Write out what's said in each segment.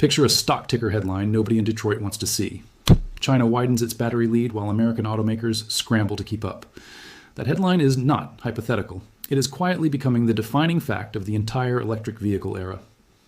Picture a stock ticker headline nobody in Detroit wants to see. China widens its battery lead while American automakers scramble to keep up. That headline is not hypothetical. It is quietly becoming the defining fact of the entire electric vehicle era.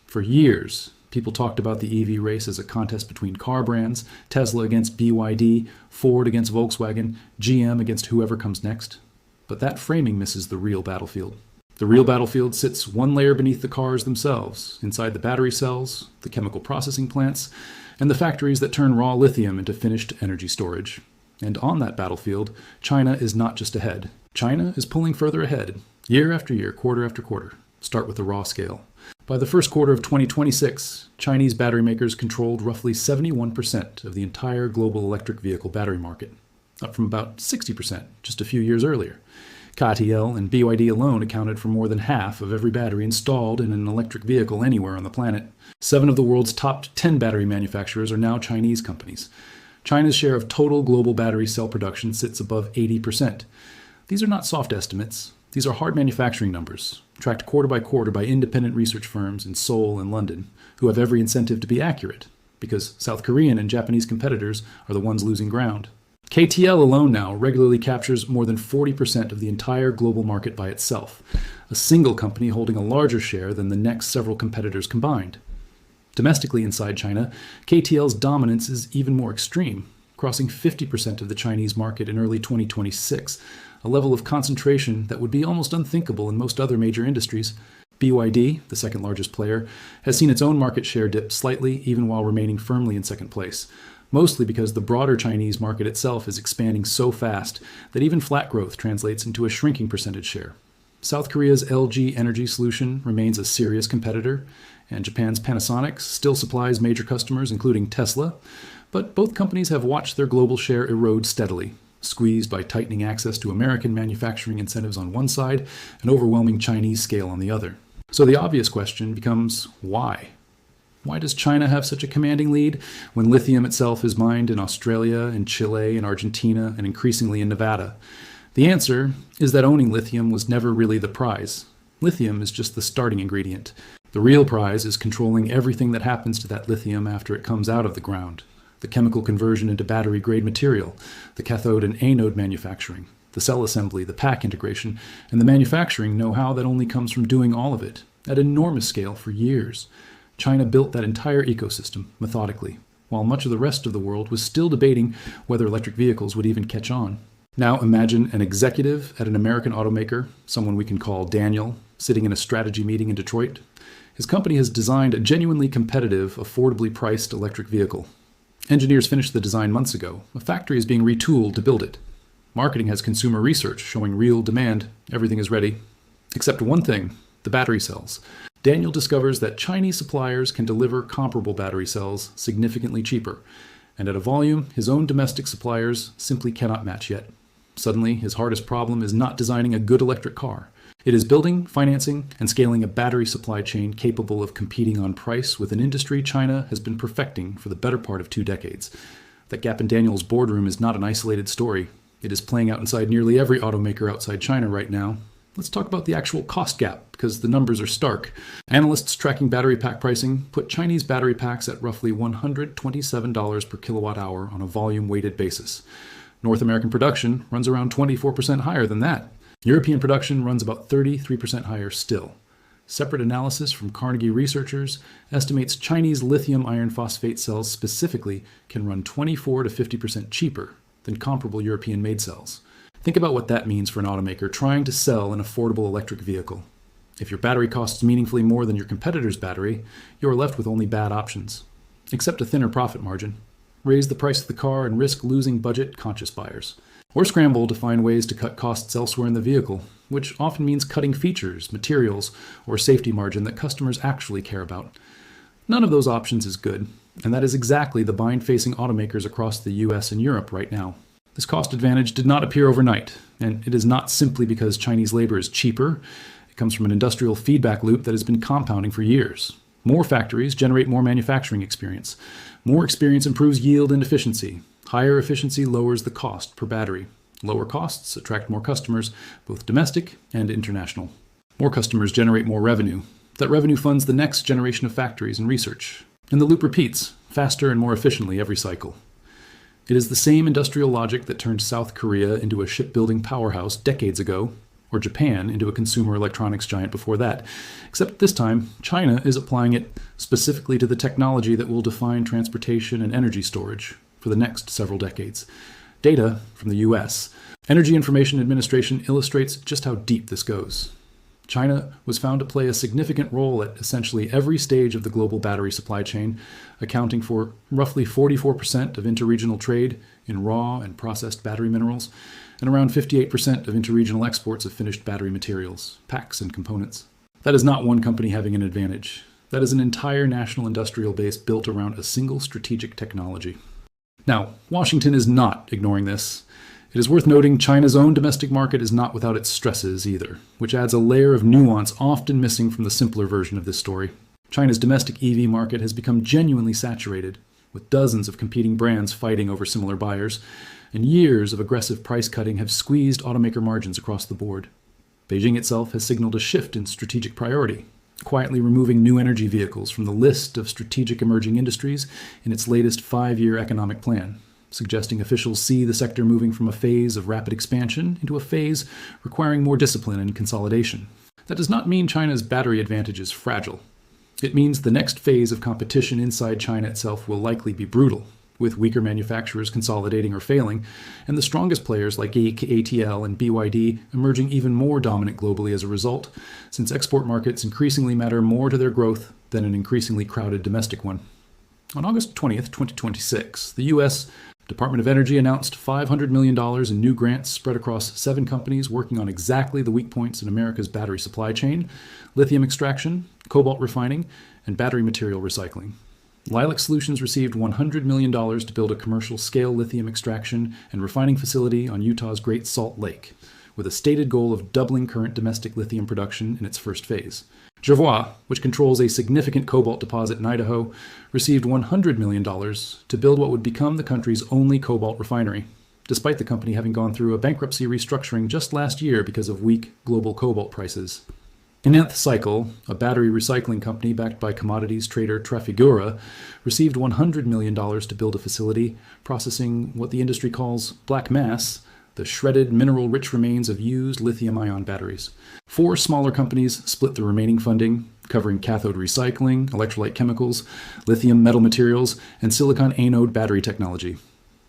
For years, people talked about the EV race as a contest between car brands, Tesla against BYD, Ford against Volkswagen, GM against whoever comes next. But that framing misses the real battlefield. The real battlefield sits one layer beneath the cars themselves, inside the battery cells, the chemical processing plants, and the factories that turn raw lithium into finished energy storage. And on that battlefield, China is not just ahead. China is pulling further ahead, year after year, quarter after quarter. Start with the raw scale. By the first quarter of 2026, Chinese battery makers controlled roughly 71% of the entire global electric vehicle battery market, up from about 60% just a few years earlier. KTL and BYD alone accounted for more than half of every battery installed in an electric vehicle anywhere on the planet. 7 of the world's top 10 battery manufacturers are now Chinese companies. China's share of total global battery cell production sits above 80%. These are not soft estimates. These are hard manufacturing numbers, tracked quarter by independent research firms in Seoul and London, who have every incentive to be accurate, because South Korean and Japanese competitors are the ones losing ground. KTL alone now regularly captures more than 40% of the entire global market by itself, a single company holding a larger share than the next several competitors combined. Domestically inside China, KTL's dominance is even more extreme, crossing 50% of the Chinese market in early 2026, a level of concentration that would be almost unthinkable in most other major industries. BYD, the second largest player, has seen its own market share dip slightly even while remaining firmly in second place, mostly because the broader Chinese market itself is expanding so fast that even flat growth translates into a shrinking percentage share. South Korea's LG Energy Solution remains a serious competitor, and Japan's Panasonic still supplies major customers, including Tesla, but both companies have watched their global share erode steadily, squeezed by tightening access to American manufacturing incentives on one side and overwhelming Chinese scale on the other. So the obvious question becomes, why? Why does China have such a commanding lead when lithium itself is mined in Australia and Chile and Argentina and increasingly in Nevada? The answer is that owning lithium was never really the prize. Lithium is just the starting ingredient. The real prize is controlling everything that happens to that lithium after it comes out of the ground. The chemical conversion into battery-grade material, the cathode and anode manufacturing, the cell assembly, the pack integration, and the manufacturing know-how that only comes from doing all of it at enormous scale for years. China built that entire ecosystem methodically, while much of the rest of the world was still debating whether electric vehicles would even catch on. Now imagine an executive at an American automaker, someone we can call Daniel, sitting in a strategy meeting in Detroit. His company has designed a genuinely competitive, affordably priced electric vehicle. Engineers finished the design months ago. A factory is being retooled to build it. Marketing has consumer research showing real demand. Everything is ready. Except one thing, the battery cells. Daniel discovers that Chinese suppliers can deliver comparable battery cells significantly cheaper, and at a volume his own domestic suppliers simply cannot match yet. Suddenly, his hardest problem is not designing a good electric car. It is building, financing, and scaling a battery supply chain capable of competing on price with an industry China has been perfecting for the better part of 2 decades. That gap in Daniel's boardroom is not an isolated story. It is playing out inside nearly every automaker outside China right now. Let's talk about the actual cost gap, because the numbers are stark. Analysts tracking battery pack pricing put Chinese battery packs at roughly $127 per kilowatt hour on a volume-weighted basis. North American production runs around 24% higher than that. European production runs about 33% higher still. Separate analysis from Carnegie researchers estimates Chinese lithium iron phosphate cells specifically can run 24 to 50% cheaper than comparable European-made cells. Think about what that means for an automaker trying to sell an affordable electric vehicle. If your battery costs meaningfully more than your competitor's battery, you are left with only bad options. Accept a thinner profit margin. Raise the price of the car and risk losing budget-conscious buyers. Or scramble to find ways to cut costs elsewhere in the vehicle, which often means cutting features, materials, or safety margin that customers actually care about. None of those options is good, and that is exactly the bind facing automakers across the US and Europe right now. This cost advantage did not appear overnight, and it is not simply because Chinese labor is cheaper. It comes from an industrial feedback loop that has been compounding for years. More factories generate more manufacturing experience. More experience improves yield and efficiency. Higher efficiency lowers the cost per battery. Lower costs attract more customers, both domestic and international. More customers generate more revenue. That revenue funds the next generation of factories and research. And the loop repeats, faster and more efficiently every cycle. It is the same industrial logic that turned South Korea into a shipbuilding powerhouse decades ago, or Japan into a consumer electronics giant before that, except this time China is applying it specifically to the technology that will define transportation and energy storage for the next several decades. Data from the US, Energy Information Administration, illustrates just how deep this goes. China was found to play a significant role at essentially every stage of the global battery supply chain, accounting for roughly 44% of interregional trade in raw and processed battery minerals, and around 58% of interregional exports of finished battery materials, packs, and components. That is not one company having an advantage. That is an entire national industrial base built around a single strategic technology. Now, Washington is not ignoring this. It is worth noting China's own domestic market is not without its stresses either, which adds a layer of nuance often missing from the simpler version of this story. China's domestic EV market has become genuinely saturated, with dozens of competing brands fighting over similar buyers, and years of aggressive price cutting have squeezed automaker margins across the board. Beijing itself has signaled a shift in strategic priority, quietly removing new energy vehicles from the list of strategic emerging industries in its latest 5-year economic plan, suggesting officials see the sector moving from a phase of rapid expansion into a phase requiring more discipline and consolidation. That does not mean China's battery advantage is fragile. It means the next phase of competition inside China itself will likely be brutal, with weaker manufacturers consolidating or failing, and the strongest players like ATL and BYD emerging even more dominant globally as a result, since export markets increasingly matter more to their growth than an increasingly crowded domestic one. On August 20th, 2026, the U.S. Department of Energy announced $500 million in new grants spread across 7 companies working on exactly the weak points in America's battery supply chain: lithium extraction, cobalt refining, and battery material recycling. Lilac Solutions received $100 million to build a commercial-scale lithium extraction and refining facility on Utah's Great Salt Lake, with a stated goal of doubling current domestic lithium production in its first phase. Jervois, which controls a significant cobalt deposit in Idaho, received $100 million to build what would become the country's only cobalt refinery, despite the company having gone through a bankruptcy restructuring just last year because of weak global cobalt prices. Nth Cycle, a battery recycling company backed by commodities trader Trafigura, received $100 million to build a facility processing what the industry calls black mass, the shredded mineral-rich remains of used lithium-ion batteries. 4 smaller companies split the remaining funding, covering cathode recycling, electrolyte chemicals, lithium metal materials, and silicon anode battery technology.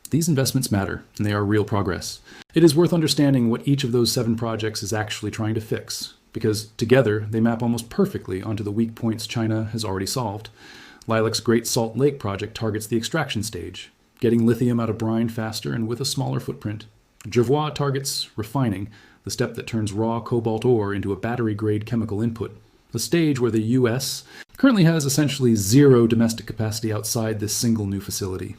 These investments matter, and they are real progress. It is worth understanding what each of those 7 projects is actually trying to fix, because together they map almost perfectly onto the weak points China has already solved. Lilac's Great Salt Lake project targets the extraction stage, getting lithium out of brine faster and with a smaller footprint. Jervois targets refining, the step that turns raw cobalt ore into a battery-grade chemical input, a stage where the U.S. currently has essentially zero domestic capacity outside this single new facility.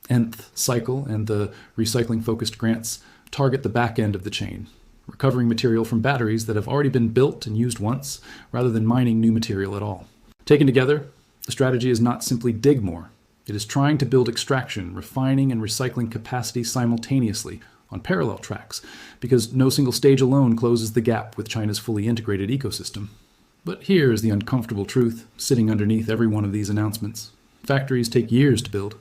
Nth Cycle and the recycling-focused grants target the back end of the chain, recovering material from batteries that have already been built and used once, rather than mining new material at all. Taken together, the strategy is not simply dig more. It is trying to build extraction, refining, and recycling capacity simultaneously, on parallel tracks, because no single stage alone closes the gap with China's fully integrated ecosystem. But here is the uncomfortable truth sitting underneath every one of these announcements. Factories take years to build.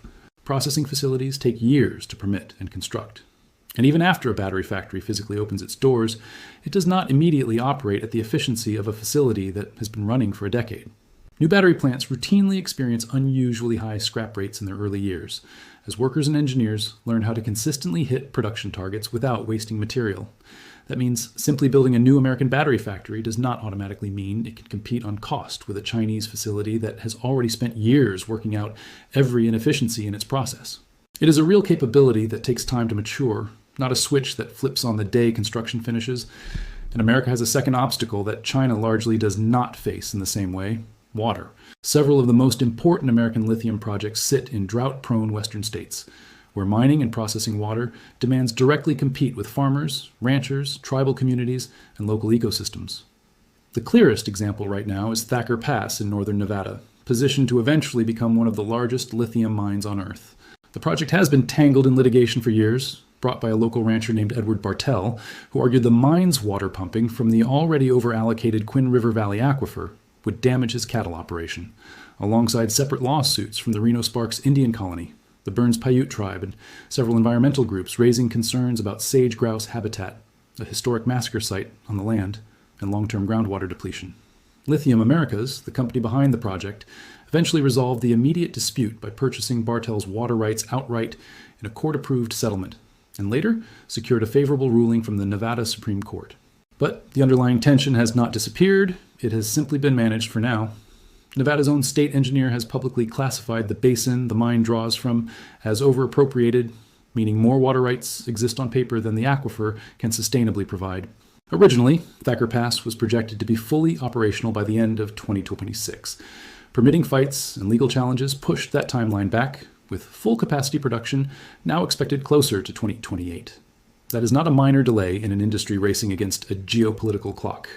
Processing facilities take years to permit and construct. And even after a battery factory physically opens its doors, it does not immediately operate at the efficiency of a facility that has been running for a decade. New battery plants routinely experience unusually high scrap rates in their early years, as workers and engineers learn how to consistently hit production targets without wasting material. That means simply building a new American battery factory does not automatically mean it can compete on cost with a Chinese facility that has already spent years working out every inefficiency in its process. It is a real capability that takes time to mature, not a switch that flips on the day construction finishes. And America has a second obstacle that China largely does not face in the same way: water. Several of the most important American lithium projects sit in drought-prone western states, where mining and processing water demands directly compete with farmers, ranchers, tribal communities, and local ecosystems. The clearest example right now is Thacker Pass in northern Nevada, positioned to eventually become one of the largest lithium mines on Earth. The project has been tangled in litigation for years, brought by a local rancher named Edward Bartell, who argued the mine's water pumping from the already over-allocated Quinn River Valley aquifer would damage his cattle operation. alongside separate lawsuits from the Reno Sparks Indian colony, the Burns Paiute tribe, and several environmental groups raising concerns about sage grouse habitat, a historic massacre site on the land, and long-term groundwater depletion. Lithium Americas, the company behind the project, eventually resolved the immediate dispute by purchasing Bartel's water rights outright in a court-approved settlement, and later secured a favorable ruling from the Nevada Supreme Court. But the underlying tension has not disappeared. It has simply been managed for now. Nevada's own state engineer has publicly classified the basin the mine draws from as over-appropriated, meaning more water rights exist on paper than the aquifer can sustainably provide. Originally, Thacker Pass was projected to be fully operational by the end of 2026. Permitting fights and legal challenges pushed that timeline back, with full capacity production now expected closer to 2028. That is not a minor delay in an industry racing against a geopolitical clock.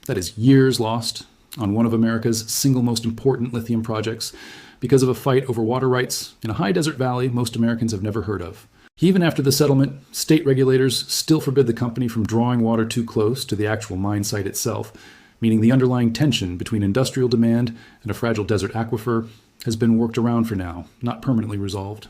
That is years lost on one of America's single most important lithium projects because of a fight over water rights in a high desert valley most Americans have never heard of. Even after the settlement, state regulators still forbid the company from drawing water too close to the actual mine site itself, meaning the underlying tension between industrial demand and a fragile desert aquifer has been worked around for now, not permanently resolved.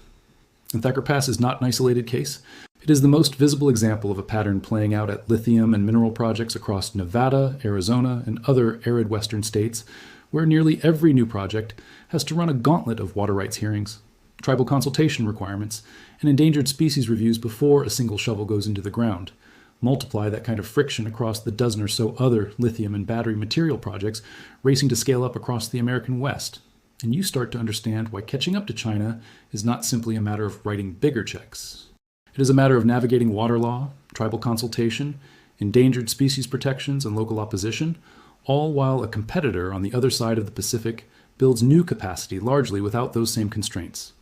And Thacker Pass is not an isolated case. It is the most visible example of a pattern playing out at lithium and mineral projects across Nevada, Arizona, and other arid western states, where nearly every new project has to run a gauntlet of water rights hearings, tribal consultation requirements, and endangered species reviews before a single shovel goes into the ground. Multiply that kind of friction across the dozen or so other lithium and battery material projects racing to scale up across the American West, and you start to understand why catching up to China is not simply a matter of writing bigger checks. It is a matter of navigating water law, tribal consultation, endangered species protections, and local opposition, all while a competitor on the other side of the Pacific builds new capacity largely without those same constraints.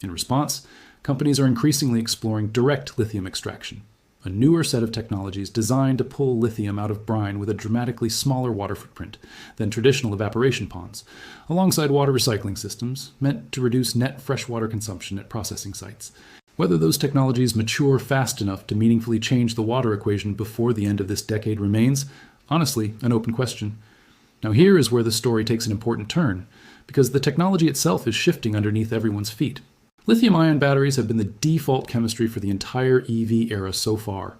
In response, companies are increasingly exploring direct lithium extraction, a newer set of technologies designed to pull lithium out of brine with a dramatically smaller water footprint than traditional evaporation ponds, alongside water recycling systems meant to reduce net freshwater consumption at processing sites. Whether those technologies mature fast enough to meaningfully change the water equation before the end of this decade remains, honestly, an open question. Now here is where the story takes an important turn, because the technology itself is shifting underneath everyone's feet. Lithium-ion batteries have been the default chemistry for the entire EV era so far,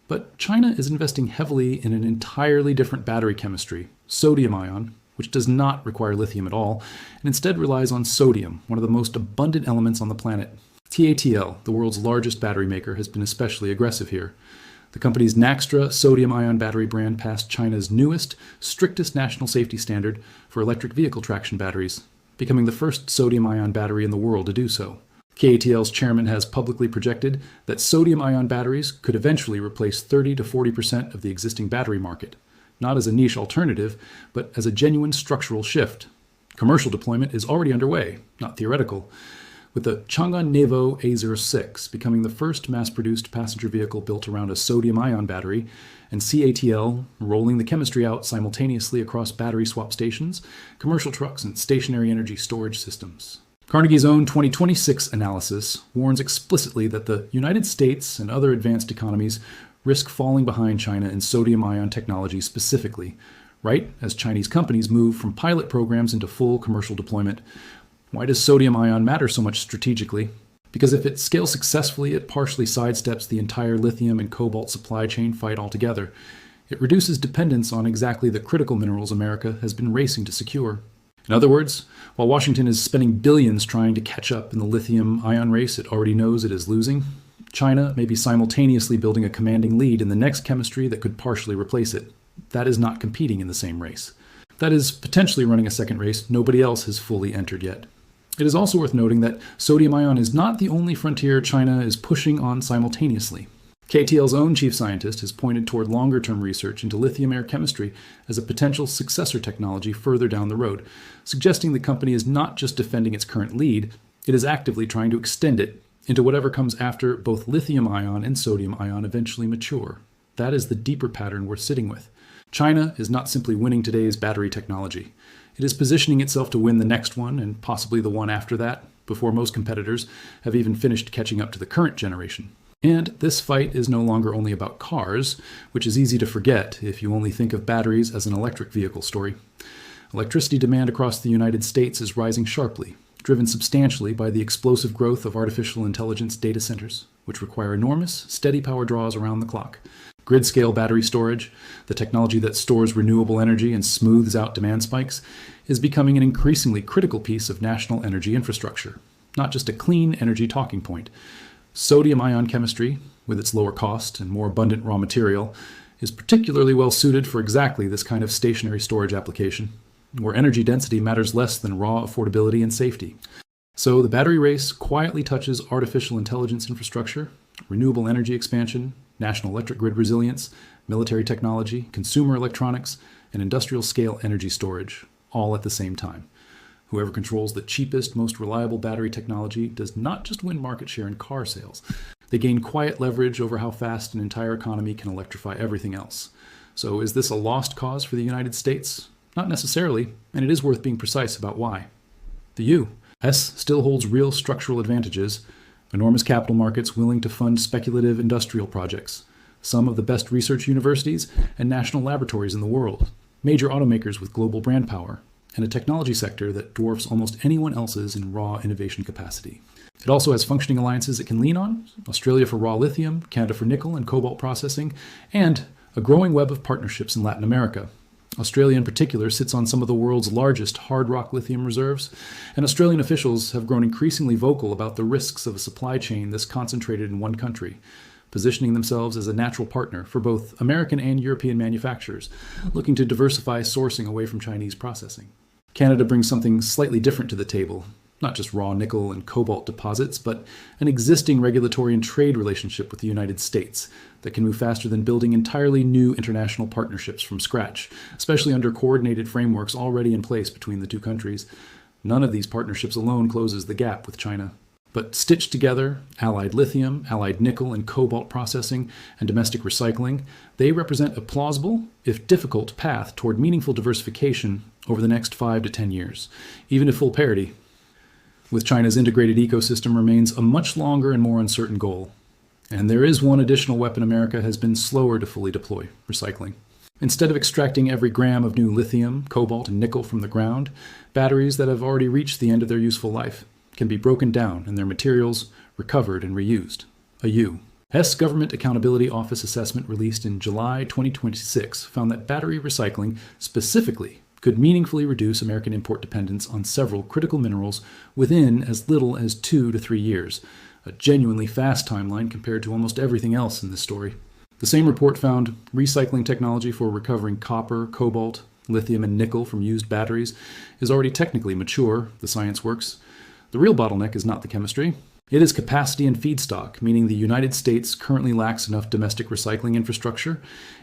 but China is investing heavily in an entirely different battery chemistry, sodium-ion, which does not require lithium at all, and instead relies on sodium, one of the most abundant elements on the planet. TATL, the world's largest battery maker, has been especially aggressive here. The company's Naxtra sodium-ion battery brand passed China's newest, strictest national safety standard for electric vehicle traction batteries, becoming the first sodium-ion battery in the world to do so. KATL's chairman has publicly projected that sodium-ion batteries could eventually replace 30 to 40% of the existing battery market, not as a niche alternative, but as a genuine structural shift. Commercial deployment is already underway, not theoretical, with the Chang'an Nevo A06 becoming the first mass-produced passenger vehicle built around a sodium-ion battery, and CATL rolling the chemistry out simultaneously across battery swap stations, commercial trucks, and stationary energy storage systems. Carnegie's own 2026 analysis warns explicitly that the United States and other advanced economies risk falling behind China in sodium-ion technology specifically, right as Chinese companies move from pilot programs into full commercial deployment. Why does sodium-ion matter so much strategically? Because if it scales successfully, it partially sidesteps the entire lithium and cobalt supply chain fight altogether. It reduces dependence on exactly the critical minerals America has been racing to secure. In other words, while Washington is spending billions trying to catch up in the lithium-ion race it already knows it is losing, China may be simultaneously building a commanding lead in the next chemistry that could partially replace it. That is not competing in the same race. That is potentially running a second race nobody else has fully entered yet. It is also worth noting that sodium-ion is not the only frontier China is pushing on simultaneously. KTL's own chief scientist has pointed toward longer-term research into lithium-air chemistry as a potential successor technology further down the road, suggesting the company is not just defending its current lead, it is actively trying to extend it into whatever comes after both lithium-ion and sodium-ion eventually mature. That is the deeper pattern we're sitting with. China is not simply winning today's battery technology. It is positioning itself to win the next one and possibly the one after that, before most competitors have even finished catching up to the current generation. And this fight is no longer only about cars, which is easy to forget if you only think of batteries as an electric vehicle story. Electricity demand across the United States is rising sharply, driven substantially by the explosive growth of artificial intelligence data centers, which require enormous, steady power draws around the clock. Grid-scale battery storage, the technology that stores renewable energy and smooths out demand spikes, is becoming an increasingly critical piece of national energy infrastructure, not just a clean energy talking point. Sodium-ion chemistry, with its lower cost and more abundant raw material, is particularly well suited for exactly this kind of stationary storage application, where energy density matters less than raw affordability and safety. So the battery race quietly touches artificial intelligence infrastructure, renewable energy expansion, national electric grid resilience, military technology, consumer electronics, and industrial-scale energy storage, all at the same time. Whoever controls the cheapest, most reliable battery technology does not just win market share in car sales. They gain quiet leverage over how fast an entire economy can electrify everything else. So is this a lost cause for the United States? Not necessarily, and it is worth being precise about why. The U.S. still holds real structural advantages, enormous capital markets willing to fund speculative industrial projects, some of the best research universities and national laboratories in the world, major automakers with global brand power, and a technology sector that dwarfs almost anyone else's in raw innovation capacity. It also has functioning alliances it can lean on, Australia for raw lithium, Canada for nickel and cobalt processing, and a growing web of partnerships in Latin America. Australia in particular sits on some of the world's largest hard rock lithium reserves, and Australian officials have grown increasingly vocal about the risks of a supply chain this concentrated in one country, positioning themselves as a natural partner for both American and European manufacturers, looking to diversify sourcing away from Chinese processing. Canada brings something slightly different to the table, not just raw nickel and cobalt deposits, but an existing regulatory and trade relationship with the United States that can move faster than building entirely new international partnerships from scratch, especially under coordinated frameworks already in place between the two countries. None of these partnerships alone closes the gap with China. But stitched together, allied lithium, allied nickel and cobalt processing, and domestic recycling, they represent a plausible, if difficult, path toward meaningful diversification over the next 5 to 10 years, even if full parity. With China's integrated ecosystem remains a much longer and more uncertain goal. And there is one additional weapon America has been slower to fully deploy: recycling. Instead of extracting every gram of new lithium, cobalt, and nickel from the ground, batteries that have already reached the end of their useful life can be broken down and their materials recovered and reused. A U.S. Government Accountability Office assessment released in July 2026 found that battery recycling specifically could meaningfully reduce American import dependence on several critical minerals within as little as 2 to 3 years, a genuinely fast timeline compared to almost everything else in this story. The same report found recycling technology for recovering copper, cobalt, lithium, and nickel from used batteries is already technically mature. The science works. The real bottleneck is not the chemistry. It is capacity and feedstock, meaning the United States currently lacks enough domestic recycling infrastructure,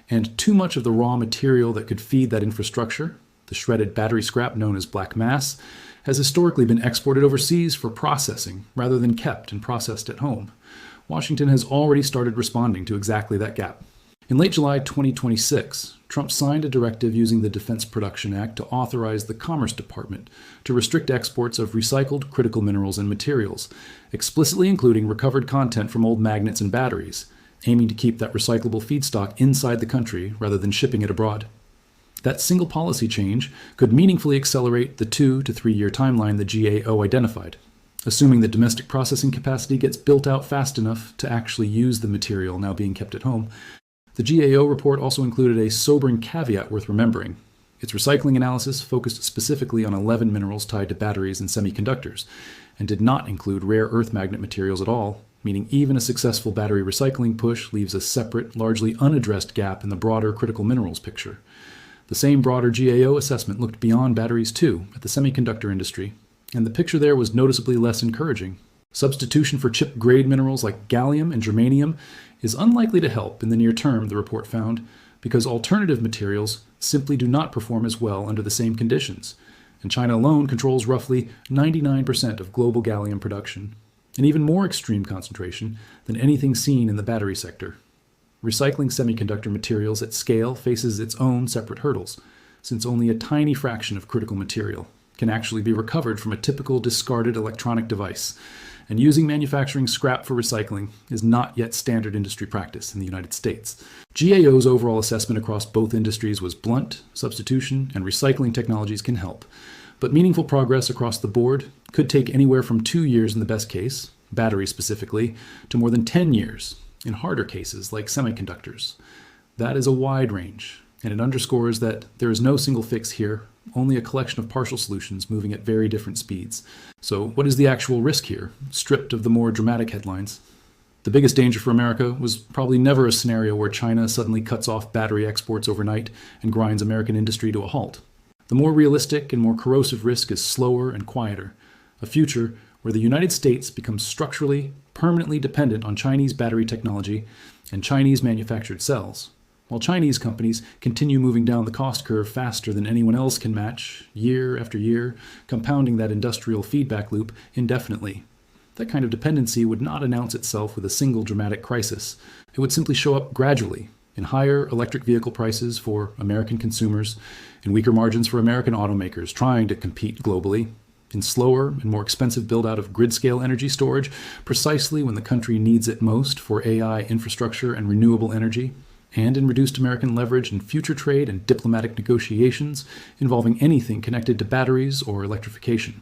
and too much of the raw material that could feed that infrastructure, the shredded battery scrap known as black mass, has historically been exported overseas for processing rather than kept and processed at home. Washington has already started responding to exactly that gap. In late July 2026, Trump signed a directive using the Defense Production Act to authorize the Commerce Department to restrict exports of recycled critical minerals and materials, explicitly including recovered content from old magnets and batteries, aiming to keep that recyclable feedstock inside the country rather than shipping it abroad. That single policy change could meaningfully accelerate the 2 to 3 year timeline the GAO identified, assuming that domestic processing capacity gets built out fast enough to actually use the material now being kept at home. The GAO report also included a sobering caveat worth remembering. Its recycling analysis focused specifically on 11 minerals tied to batteries and semiconductors, and did not include rare earth magnet materials at all, meaning even a successful battery recycling push leaves a separate, largely unaddressed gap in the broader critical minerals picture. The same broader GAO assessment looked beyond batteries too, at the semiconductor industry, and the picture there was noticeably less encouraging. Substitution for chip-grade minerals like gallium and germanium is unlikely to help in the near term, the report found, because alternative materials simply do not perform as well under the same conditions, and China alone controls roughly 99% of global gallium production, an even more extreme concentration than anything seen in the battery sector. Recycling semiconductor materials at scale faces its own separate hurdles, since only a tiny fraction of critical material can actually be recovered from a typical discarded electronic device, and using manufacturing scrap for recycling is not yet standard industry practice in the United States. GAO's overall assessment across both industries was blunt, substitution, and recycling technologies can help. But meaningful progress across the board could take anywhere from 2 years in the best case, batteries specifically, to more than 10 years in harder cases like semiconductors. That is a wide range, and it underscores that there is no single fix here, only a collection of partial solutions moving at very different speeds. So what is the actual risk here, stripped of the more dramatic headlines? The biggest danger for America was probably never a scenario where China suddenly cuts off battery exports overnight and grinds American industry to a halt. The more realistic and more corrosive risk is slower and quieter, a future where the United States becomes structurally, permanently dependent on Chinese battery technology and Chinese manufactured cells, while Chinese companies continue moving down the cost curve faster than anyone else can match, year after year, compounding that industrial feedback loop indefinitely. That kind of dependency would not announce itself with a single dramatic crisis. It would simply show up gradually in higher electric vehicle prices for American consumers, in weaker margins for American automakers trying to compete globally, in slower and more expensive build-out of grid-scale energy storage precisely when the country needs it most for AI infrastructure and renewable energy, and in reduced American leverage in future trade and diplomatic negotiations involving anything connected to batteries or electrification.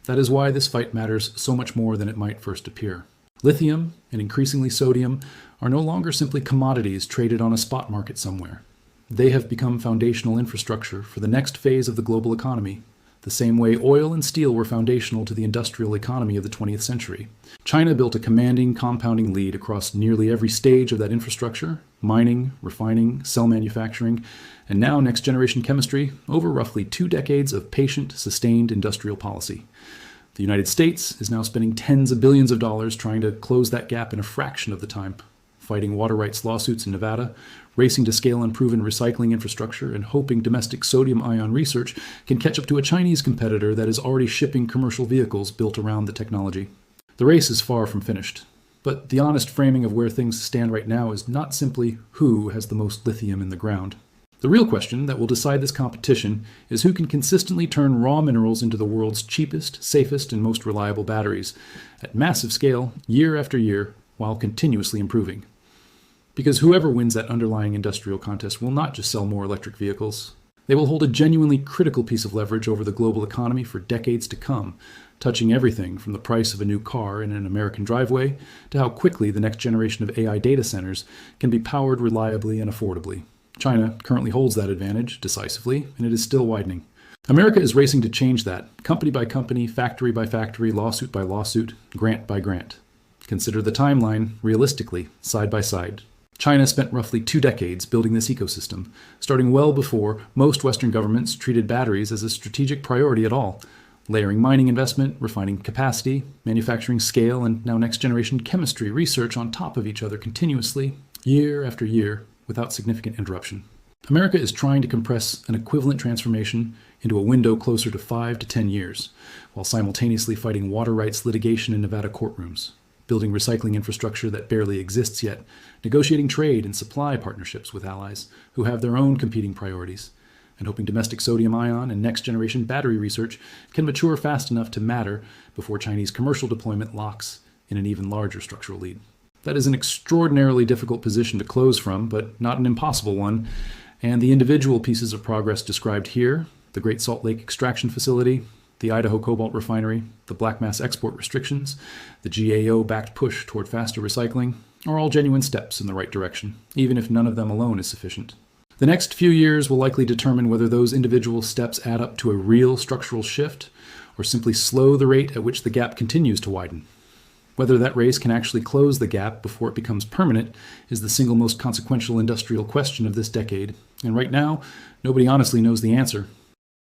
That is why this fight matters so much more than it might first appear. Lithium, and increasingly sodium, are no longer simply commodities traded on a spot market somewhere. They have become foundational infrastructure for the next phase of the global economy, the same way oil and steel were foundational to the industrial economy of the 20th century. China built a commanding, compounding lead across nearly every stage of that infrastructure: mining, refining, cell manufacturing, and now next-generation chemistry, over roughly 2 decades of patient, sustained industrial policy. The United States is now spending tens of billions of dollars trying to close that gap in a fraction of the time, fighting water rights lawsuits in Nevada, racing to scale unproven recycling infrastructure, and hoping domestic sodium-ion research can catch up to a Chinese competitor that is already shipping commercial vehicles built around the technology. The race is far from finished, but the honest framing of where things stand right now is not simply who has the most lithium in the ground. The real question that will decide this competition is who can consistently turn raw minerals into the world's cheapest, safest, and most reliable batteries, at massive scale, year after year, while continuously improving. Because whoever wins that underlying industrial contest will not just sell more electric vehicles. They will hold a genuinely critical piece of leverage over the global economy for decades to come, touching everything from the price of a new car in an American driveway to how quickly the next generation of AI data centers can be powered reliably and affordably. China currently holds that advantage decisively, and it is still widening. America is racing to change that, company by company, factory by factory, lawsuit by lawsuit, grant by grant. Consider the timeline realistically, side by side. China spent roughly 2 decades building this ecosystem, starting well before most Western governments treated batteries as a strategic priority at all, layering mining investment, refining capacity, manufacturing scale, and now next-generation chemistry research on top of each other continuously, year after year, without significant interruption. America is trying to compress an equivalent transformation into a window closer to 5 to 10 years, while simultaneously fighting water rights litigation in Nevada courtrooms, building recycling infrastructure that barely exists yet, negotiating trade and supply partnerships with allies who have their own competing priorities, and hoping domestic sodium-ion and next-generation battery research can mature fast enough to matter before Chinese commercial deployment locks in an even larger structural lead. That is an extraordinarily difficult position to close from, but not an impossible one, and the individual pieces of progress described here, the Great Salt Lake extraction facility, the Idaho cobalt refinery, the black mass export restrictions, the GAO-backed push toward faster recycling, are all genuine steps in the right direction, even if none of them alone is sufficient. The next few years will likely determine whether those individual steps add up to a real structural shift, or simply slow the rate at which the gap continues to widen. Whether that race can actually close the gap before it becomes permanent is the single most consequential industrial question of this decade, and right now, nobody honestly knows the answer.